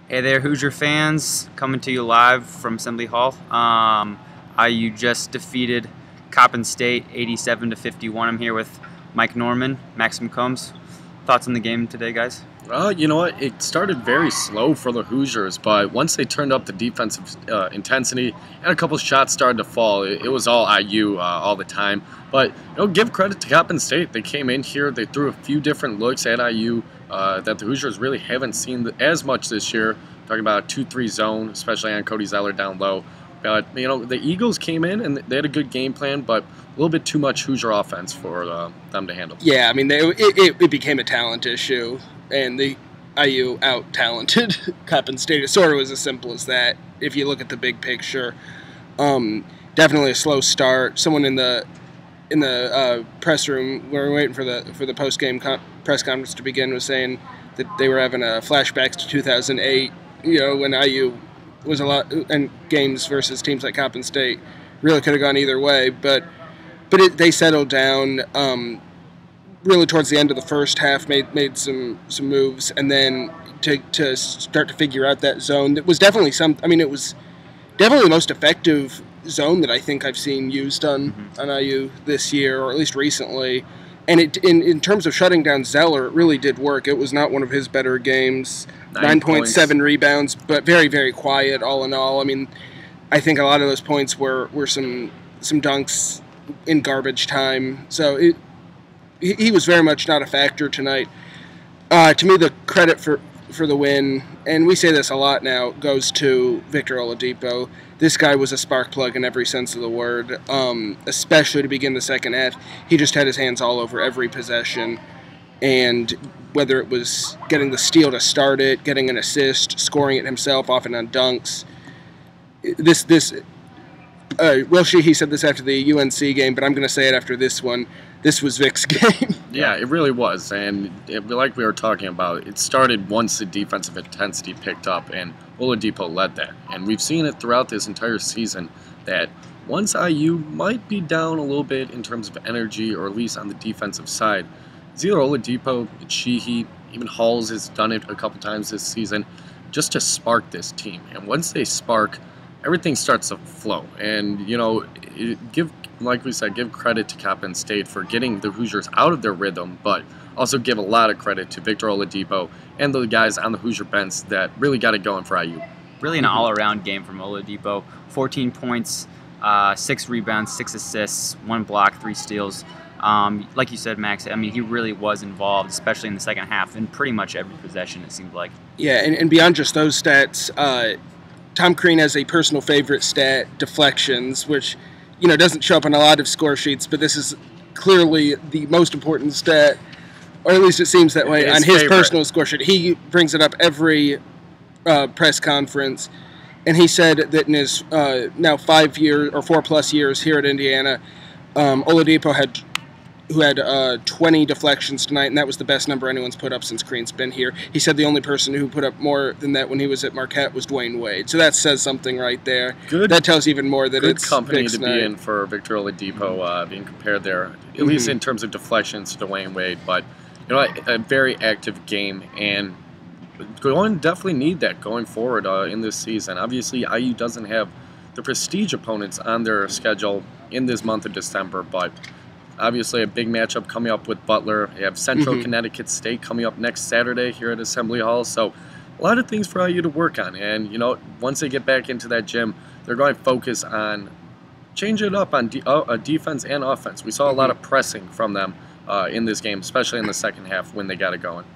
Hey there, Hoosier fans, coming to you live from Assembly Hall. IU just defeated Coppin State 87-51. I'm here with Mike Norman, Maxim Combs. Thoughts on the game today, guys? You know what? It started very slow for the Hoosiers, but once they turned up the defensive intensity and a couple shots started to fall, it was all IU all the time. But give credit to Coppin State. They came in here, they threw a few different looks at IU that the Hoosiers really haven't seen as much this year. Talking about a 2-3 zone, especially on Cody Zeller down low. But the Eagles came in and they had a good game plan, but a little bit too much Hoosier offense for them to handle. Yeah, I mean, it became a talent issue, and the IU out-talented Coppin State. It sort of was as simple as that, if you look at the big picture. Definitely a slow start. Someone in the press room, we were waiting for the post-game press conference to begin, was saying that they were having flashbacks to 2008, when IU was a lot, and games versus teams like Coppin State really could have gone either way, but they settled down really towards the end of the first half, made some moves, and then to start to figure out that zone. That was definitely it was definitely the most effective zone that I think I've seen used on IU this year, or at least recently. And in terms of shutting down Zeller, it really did work. It was not one of his better games. 9.7 rebounds, but very, very quiet all in all. I mean, I think a lot of those points were some dunks in garbage time. So he was very much not a factor tonight. To me, the credit for the win, and we say this a lot now, goes to Victor Oladipo. This guy was a spark plug in every sense of the word, especially to begin the second half. He just had his hands all over every possession, and whether it was getting the steal to start it, getting an assist, scoring it himself, often on dunks. Will Sheehy said this after the UNC game, but I'm going to say it after this one. This was Vic's game. Yeah, it really was, and like we were talking about, it started once the defensive intensity picked up, and Oladipo led that. And we've seen it throughout this entire season that once IU might be down a little bit in terms of energy, or at least on the defensive side, it's either Oladipo, it's Sheehy, even Halls has done it a couple times this season, just to spark this team. And once they spark, everything starts to flow. And, like we said, give credit to Coppin State for getting the Hoosiers out of their rhythm, but also give a lot of credit to Victor Oladipo and the guys on the Hoosier bench that really got it going for IU. Really an all-around game from Oladipo. 14 points, 6 rebounds, 6 assists, 1 block, 3 steals. Like you said, Max, I mean, he really was involved, especially in the second half, in pretty much every possession, it seemed like. Yeah, and beyond just those stats, Tom Crean has a personal favorite stat, deflections, which doesn't show up on a lot of score sheets, but this is clearly the most important stat, or at least it seems that way, on his personal score sheet. He brings it up every press conference, and he said that in his now 5 years or 4+ years here at Indiana, Oladipo who had 20 deflections tonight, and that was the best number anyone's put up since Crean's been here. He said the only person who put up more than that when he was at Marquette was Dwayne Wade. So that says something right there. That tells even more that it's good company Vic's to be in for Victor Oladipo, being compared there, at least in terms of deflections to Dwayne Wade. But a very active game, and going definitely need that going forward in this season. Obviously, IU doesn't have the prestige opponents on their schedule in this month of December, but obviously a big matchup coming up with Butler. You have Central Connecticut State coming up next Saturday here at Assembly Hall. So a lot of things for IU to work on. And, once they get back into that gym, they're going to focus on changing it up on defense and offense. We saw a lot of pressing from them in this game, especially in the second half when they got it going.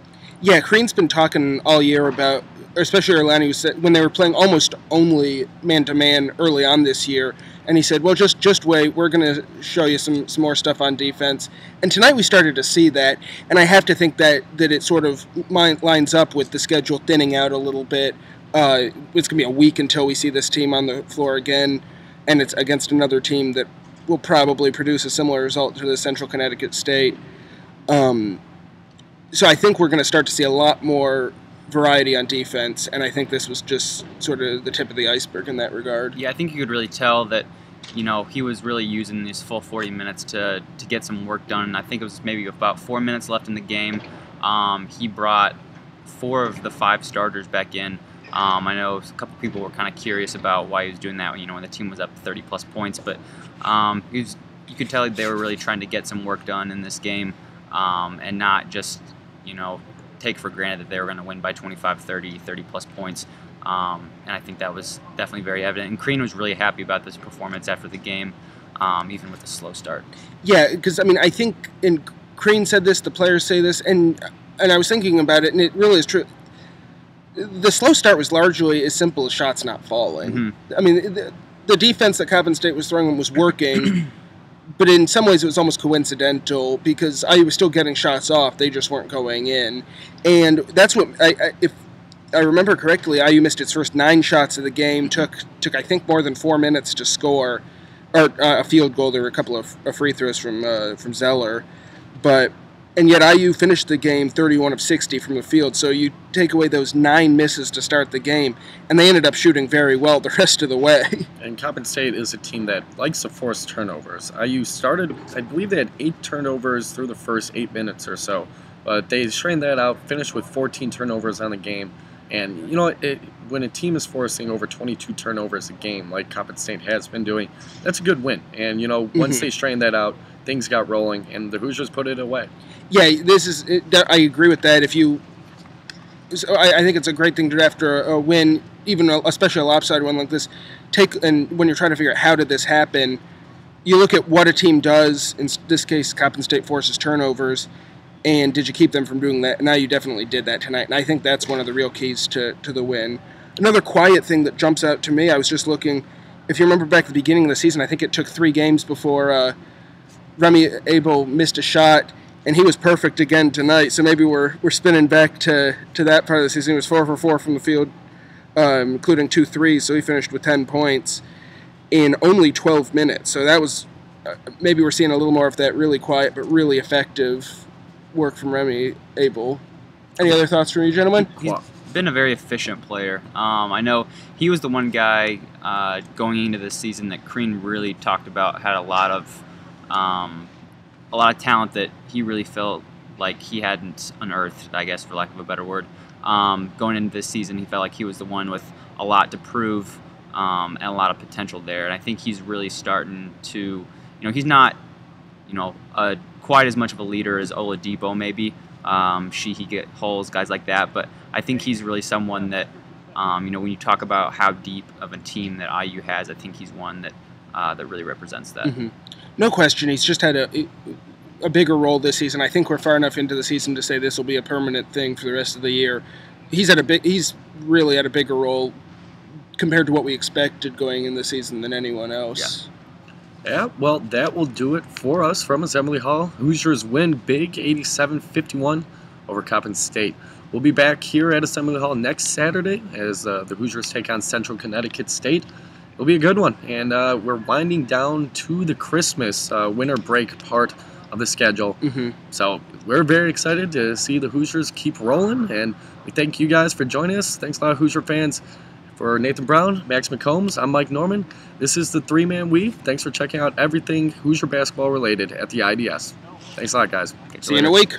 Yeah, Crean's been talking all year about, especially Orlando, when they were playing almost only man-to-man early on this year, and he said, well, just wait, we're going to show you some more stuff on defense. And tonight we started to see that, and I have to think that it sort of lines up with the schedule thinning out a little bit. It's going to be a week until we see this team on the floor again, and it's against another team that will probably produce a similar result to the Central Connecticut State. So I think we're going to start to see a lot more variety on defense, and I think this was just sort of the tip of the iceberg in that regard. Yeah, I think you could really tell that, he was really using these full 40 minutes to get some work done. I think it was maybe about 4 minutes left in the game. He brought 4 of the 5 starters back in. I know a couple people were kind of curious about why he was doing that, when the team was up 30-plus points, but you could tell they were really trying to get some work done in this game, and not just, take for granted that they were going to win by 25, 30-plus points. And I think that was definitely very evident. And Crean was really happy about this performance after the game, even with a slow start. Yeah, because, I think, and Crean said this, the players say this, and I was thinking about it, and it really is true. The slow start was largely as simple as shots not falling. Mm-hmm. The defense that Coppin State was throwing was working, but in some ways it was almost coincidental because IU was still getting shots off. They just weren't going in. And that's what, if I remember correctly, IU missed its first 9 shots of the game, took I think, more than 4 minutes to score, or a field goal. There were a couple of free throws from Zeller. And yet IU finished the game 31 of 60 from the field. So you take away those 9 misses to start the game, and they ended up shooting very well the rest of the way. And Coppin State is a team that likes to force turnovers. IU started, I believe they had 8 turnovers through the first 8 minutes or so. But they strained that out, finished with 14 turnovers on the game. And, when a team is forcing over 22 turnovers a game, like Coppin State has been doing, that's a good win. And, once they strained that out, things got rolling, and the Hoosiers put it away. Yeah, I agree with that. I think it's a great thing to do after a win, even especially a lopsided one like this. And when you're trying to figure out how did this happen, you look at what a team does. In this case, Coppin State forces turnovers, and did you keep them from doing that? Now you definitely did that tonight, and I think that's one of the real keys to the win. Another quiet thing that jumps out to me, I was just looking, if you remember back at the beginning of the season, I think it took 3 games before Remy Abel missed a shot, and he was perfect again tonight. So maybe we're spinning back to that part of the season. He was 4 for 4 from the field, including 2 threes, so he finished with 10 points in only 12 minutes. So that was, maybe we're seeing a little more of that really quiet but really effective work from Remy Abel. Any other thoughts from you, gentlemen? He's been a very efficient player. I know he was the one guy going into this season that Crean really talked about, had a lot of talent that he really felt like he hadn't unearthed, I guess, for lack of a better word. Going into this season, he felt like he was the one with a lot to prove and a lot of potential there. And I think he's really starting to, he's not, quite as much of a leader as Oladipo maybe. He get holes, guys like that. But I think he's really someone that, when you talk about how deep of a team that IU has, I think he's one that really represents that. Mm-hmm. No question. He's just had a bigger role this season. I think we're far enough into the season to say this will be a permanent thing for the rest of the year. He's really had a bigger role compared to what we expected going in the season than anyone else. Yeah, well, that will do it for us from Assembly Hall. Hoosiers win big, 87-51 over Coppin State. We'll be back here at Assembly Hall next Saturday as the Hoosiers take on Central Connecticut State. It'll be a good one, and we're winding down to the Christmas winter break part of the schedule. Mm-hmm. So we're very excited to see the Hoosiers keep rolling, and we thank you guys for joining us. Thanks a lot, Hoosier fans. For Nathan Brown, Max McCombs, I'm Mike Norman. This is the 3-Man Weave. Thanks for checking out everything Hoosier basketball related at the IDS. Thanks a lot, guys. See you in a week.